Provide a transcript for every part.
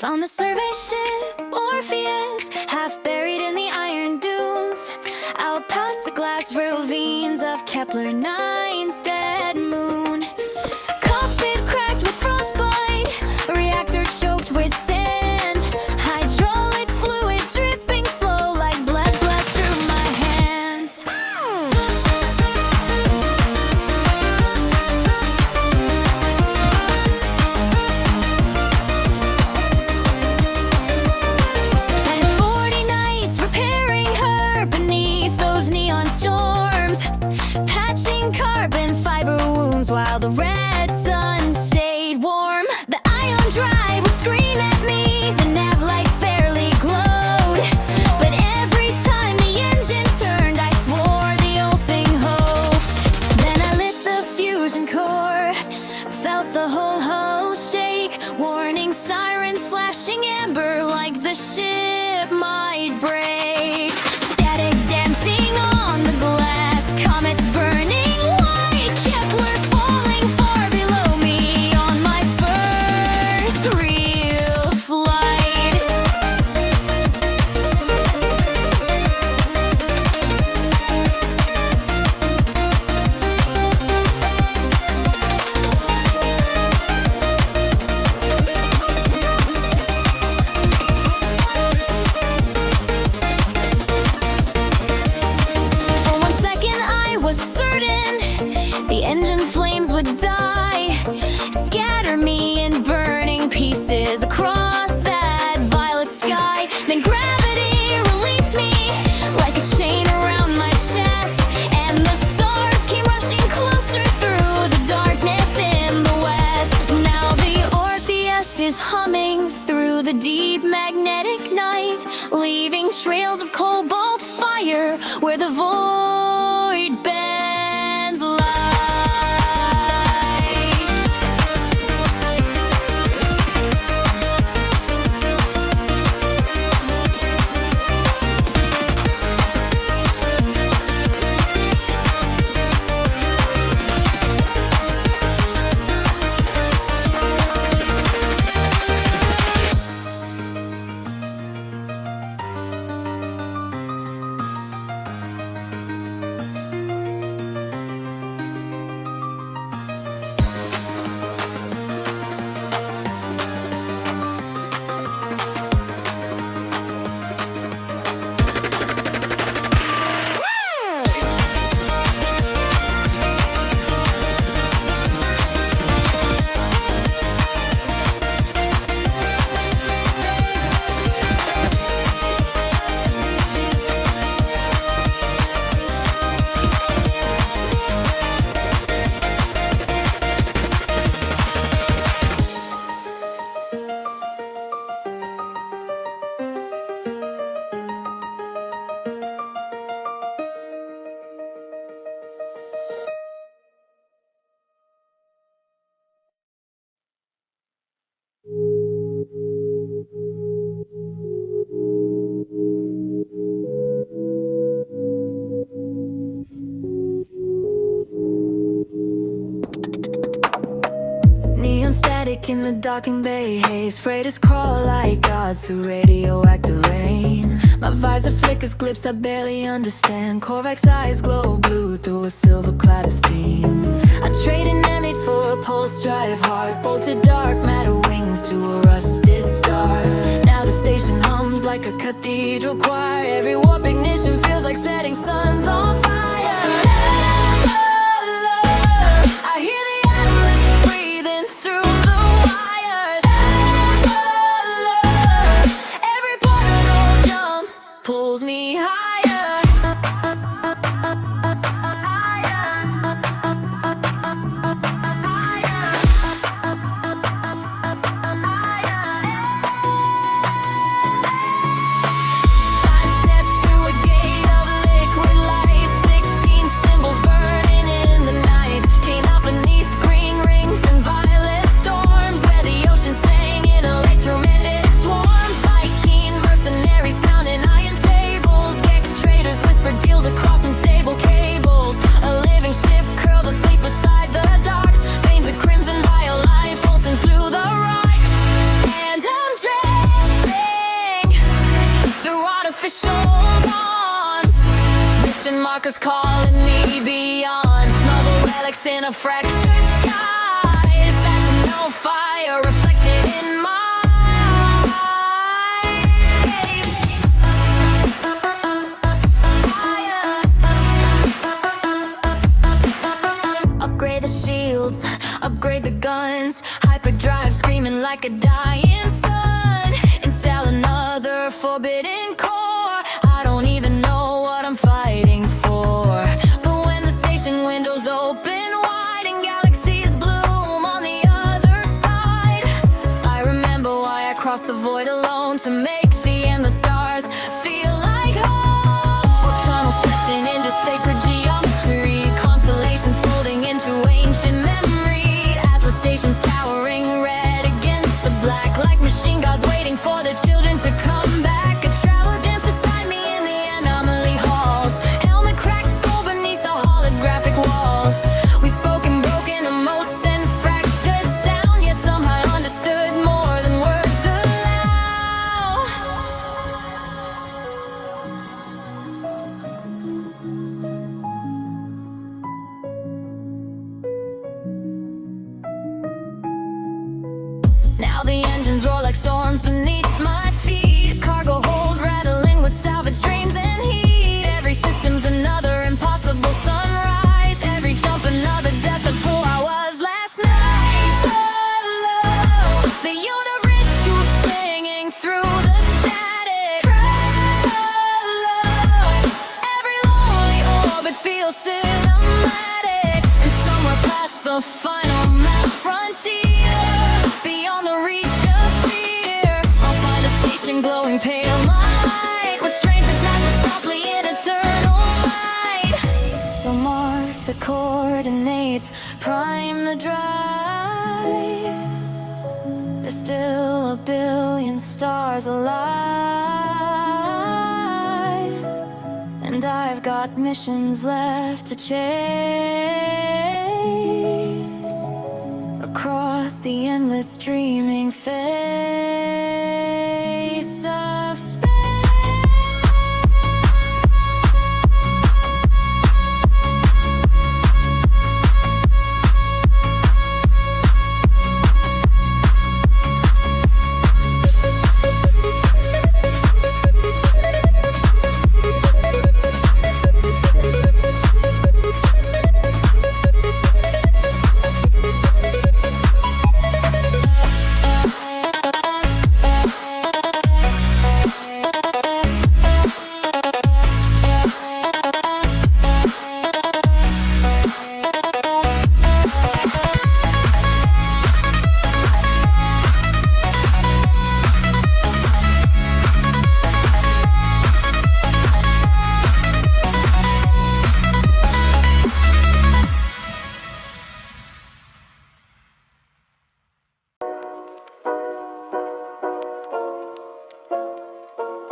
Found the survey ship Orpheus, half buried in the iron dunes, out past the glass ravines of Kepler 9's dead moon. Cockpit cracked with frostbite, reactor choked with sand, hydraulic fluid dripping slow like blood through my hands. Spent 40 nights repairing her beneath those neon storms, patching carbon fiber wounds while the red sun stayed warm. The ion drive would scream at me, the nav lights barely glowed, but every time the engine turned I swore the old thing hoped. Then I lit the fusion core, felt the whole hull shake, warning sirens flashing amber like the ship might break. Static dancing on the glass, comets burning white, Kepler falling far below me on my first real flight. For 1 second I was certain the engine flames would die, scatter me in burning pieces across that violet sky. Then gravity released me like a chain around my chest, and the stars came rushing closer through the darkness in the west. Now the Orpheus is humming through the deep magnetic night, leaving trails of cobalt fire where the void bends light. Neon static in the docking bay haze, freighters crawl like gods through radioactive rain. My visor flickers glips I barely understand, Korvac's eyes glow blue through a silver cloud of steam. I trade in nanites for a pulse drive heart, bolted dark matter wings to a rusted star. Now the station hums like a cathedral choir, every warp ignition feels like setting suns on fire. I hear the atlas breathing through the wires. Every portal jump pulls me higher. I step through a gate of liquid light, unofficial bonds. Mission markers calling me beyond. Smuggle relics in a fractured sky. That's no fire reflected in my upgrade the shields, upgrade the guns. Hyperdrive screaming like a dying sun. Install another forbidden core. I don't even know what I'm fighting for. But when the station windows open wide and galaxies bloom on the other side, I remember why I crossed the void alone, to make the endless stars feel like home. Tunnels stretching into sacred geometry, constellations folding into ancient memory. Atlas stations towering red against the black, like machine gods waiting for the children to come back. A traveler danced beside me in the anomaly halls. Helmet cracked gold beneath the holographic walls. We spoke in broken emotes and fractured sound, yet somehow understood more than words allow. Now the engines roar like storms beneath my feet. Cargo hold rattling with salvage dreams and heat. Every system's another impossible sunrise. Every jump another death of who I was last night. Hello, the universe keeps singing through the static. Hello, every lonely orbit feels cinematic. And somewhere past the final map frontier, beyond the reach of fear, I'll find a station glowing pale light, with strength that's not softly in eternal light. So mark the coordinates, prime the drive. There's still a billion stars alive, and I've got missions left to chase across the endless dreaming face of space.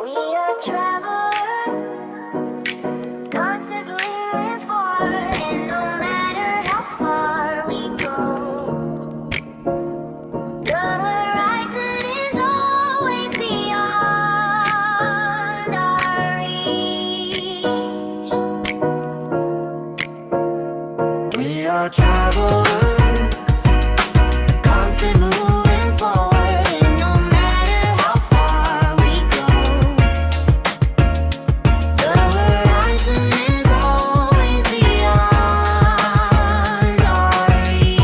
We are travelers, constantly moving forward, and no matter how far we go, the horizon is always beyond our reach. We are travelers, constantly moving forward, and no matter how far we go, the horizon is always beyond our reach.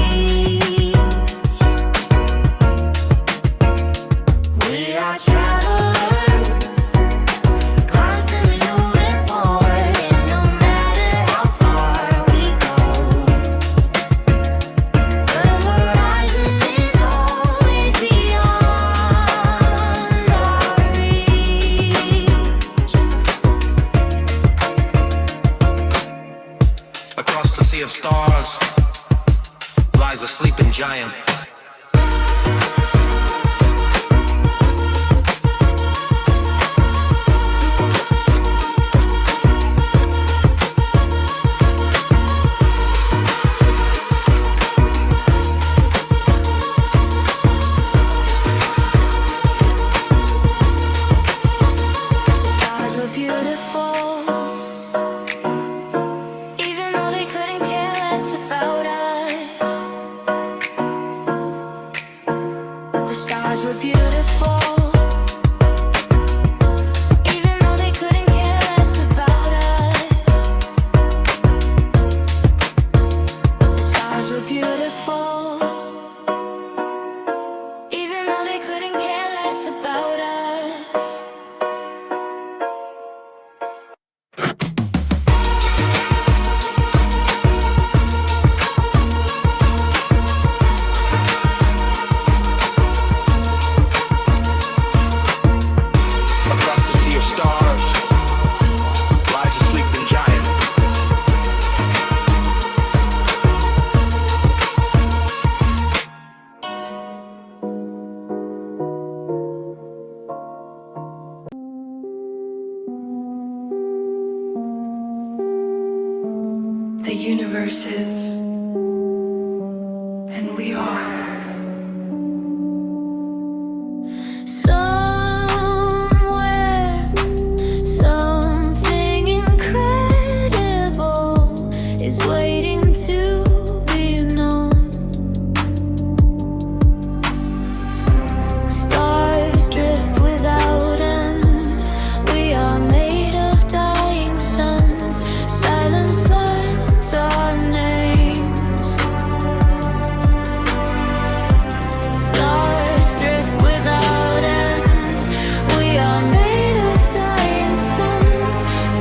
We are travelers, constantly moving forward, and no matter how far we go, the horizon is always beyond our reach. Across the sea of stars lies a sleeping giant. Stars The universe is, and we are. Somewhere, something incredible is waiting to be known. Stars drift without end. We are made of dying suns. Silence learns our names. Stars drift without end. We are made of dying suns.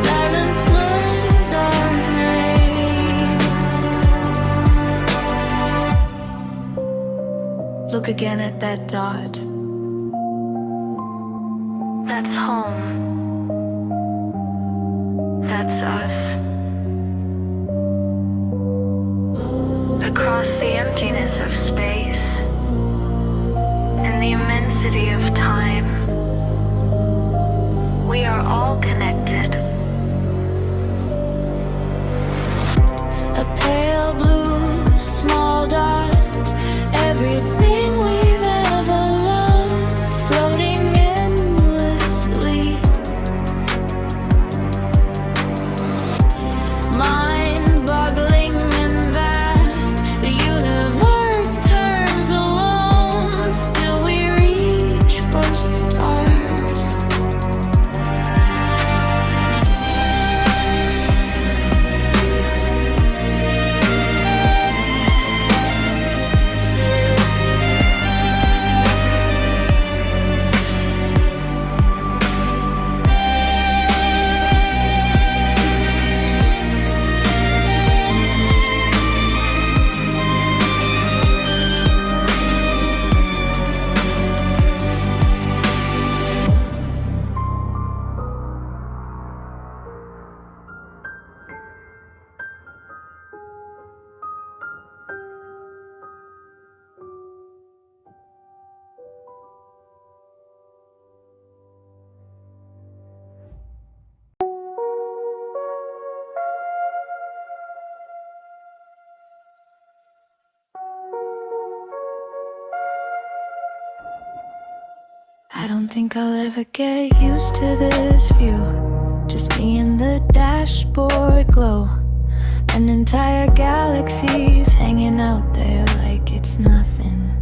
Silence learns our names. Look again at that dot. That's home. That's us. Across the emptiness of space and the immensity of time, we are all connected. A pale blue small dot, everything we've ever loved, floating endlessly. Mind-boggling and vast, the universe turns alone. Still we reach for stars. I don't think I'll ever get used to this view. Just me and the dashboard glow. An entire galaxy's hanging out there like it's nothing.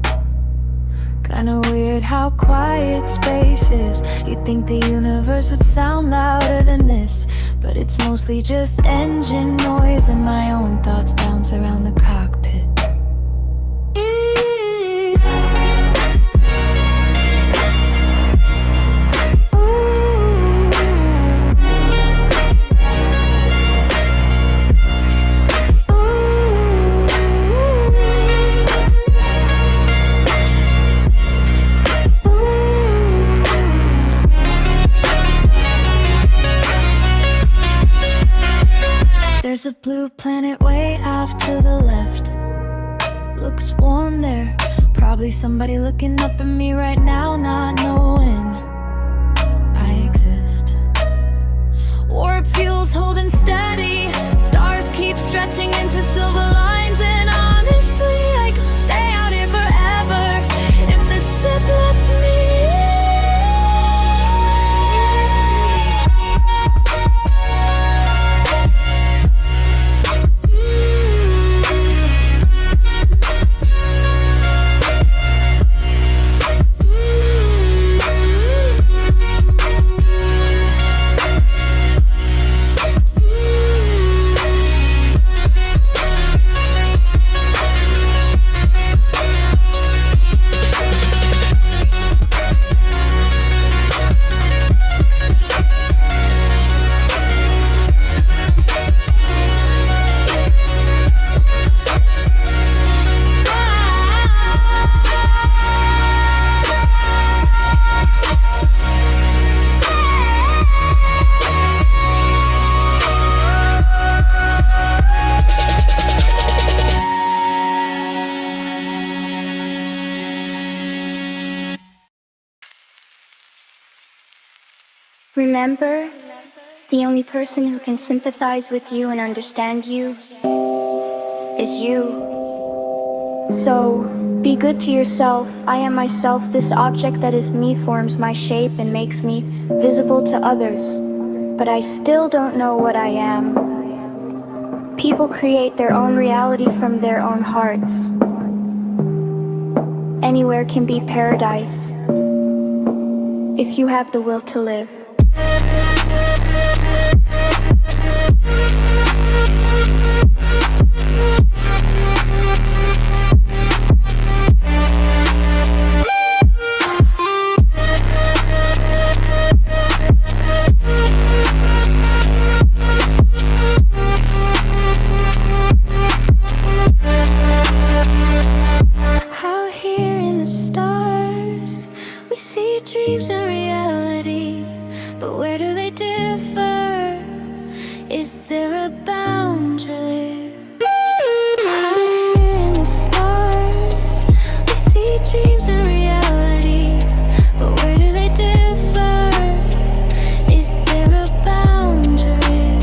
Kinda weird how quiet space is. You'd think the universe would sound louder than this, but it's mostly just engine noise and my own thoughts bounce around the cockpit. There's a blue planet way off to the left. Looks warm there. Probably somebody looking up at me right now, not knowing I exist. Warp fuel's holding steady. Stars keep stretching into silver lines. And honestly, I could stay out here forever if the ship lets me. Remember, the only person who can sympathize with you and understand you is you. So, be good to yourself. I am myself. This object that is me forms my shape and makes me visible to others. But I still don't know what I am. People create their own reality from their own hearts. Anywhere can be paradise if you have the will to live. Out here in the stars, we see dreams and reality, but where do they differ? Is there a boundary? Out here in the stars, we see dreams and reality, but where do they differ? Is there a boundary?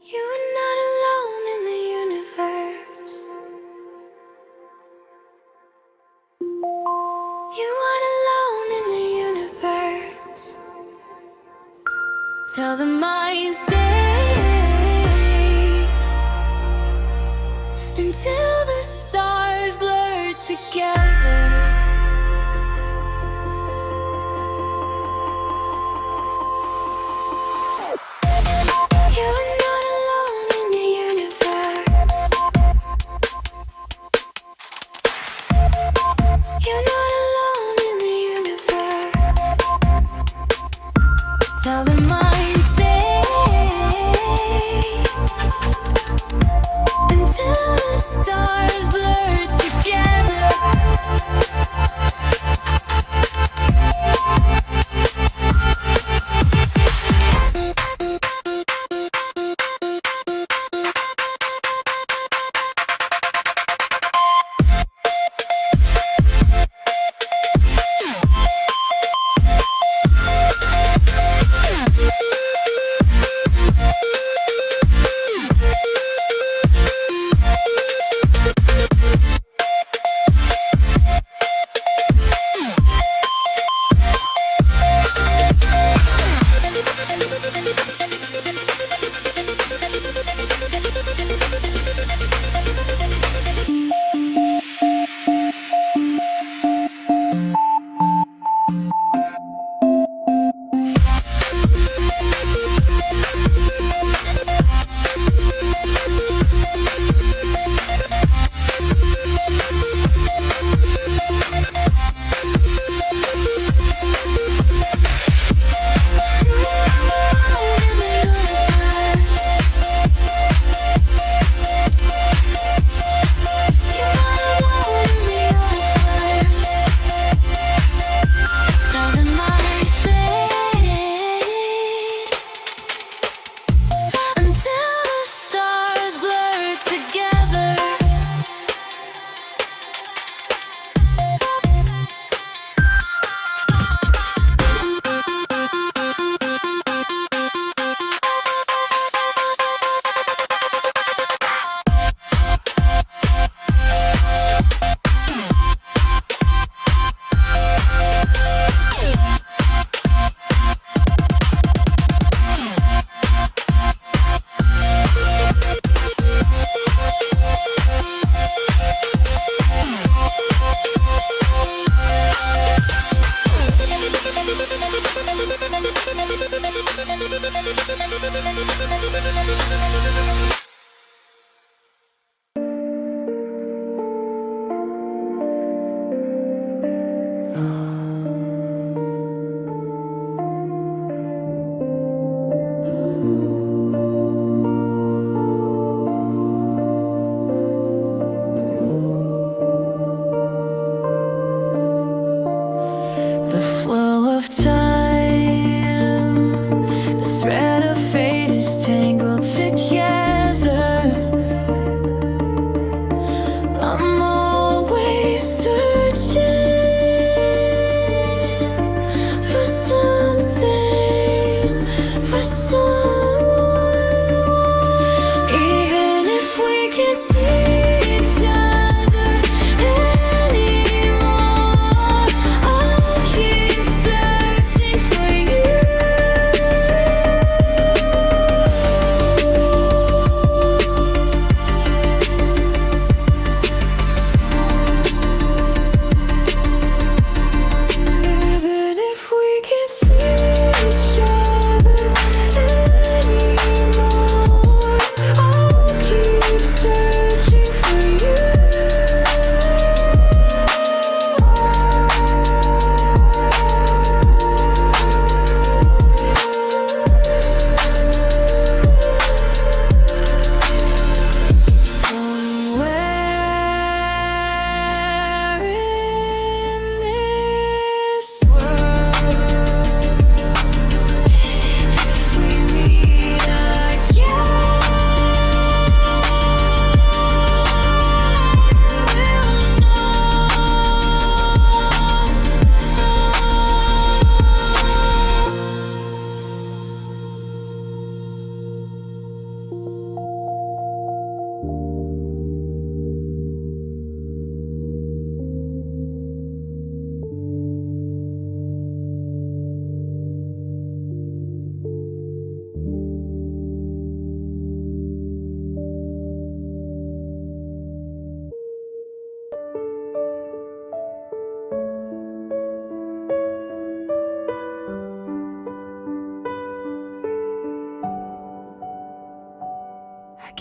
You are not alone in the universe. You aren't alone in the universe. Tell the mind stay until the stars blur together. You're not alone in the universe. You're not alone in the universe. Tell the mind stay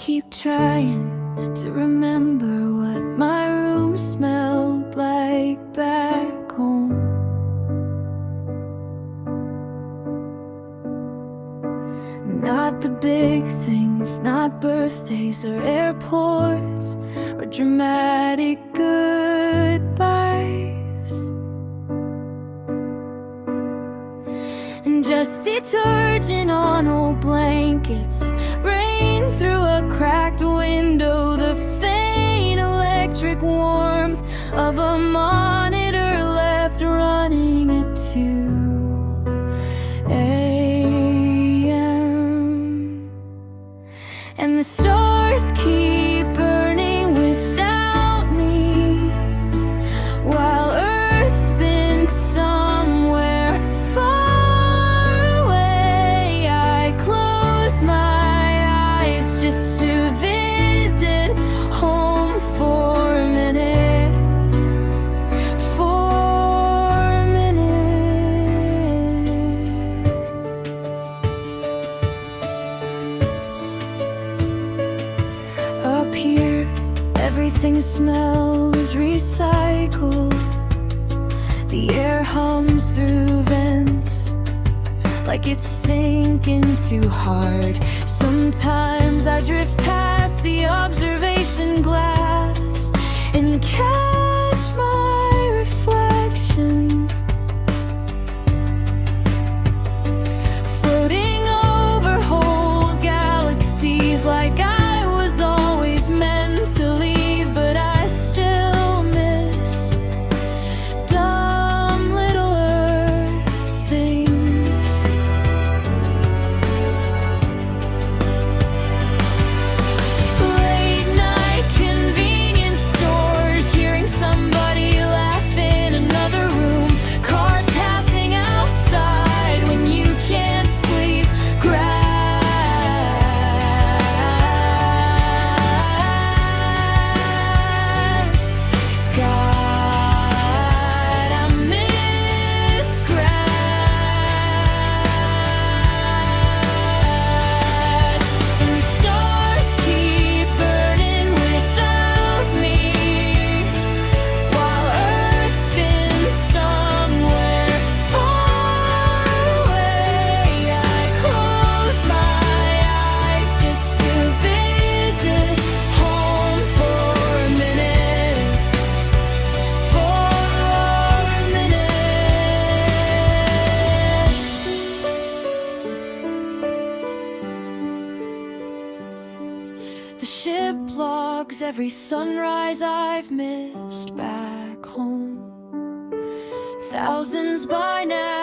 keep trying to remember what my room smelled like back home. Not the big things, not birthdays or airports or dramatic goodbyes, and just detergent on old blankets, rain through a cracked window, the faint electric warmth of a monitor left running at 2 a.m. And the stars keep burning without me, while Earth spins somewhere far away. I close my eyes just to visit home for a minute, for a minute. Up here, everything smells recycled. The air hums through vents like it's thinking too hard. Sometimes I drift past the observation glass and catch my reflection floating over whole galaxies, like I was always meant to leave, but I still miss dumb little Earth things. Late night convenience stores, hearing somebody laugh in another room, cars passing outside when you can't sleep, grass. God, I miss grass. And the stars keep burning without me, while Earth spins somewhere far away. I close my eyes just to visit home for a minute, for a minute. The ship logs every sunrise I've missed back home. Thousands by now.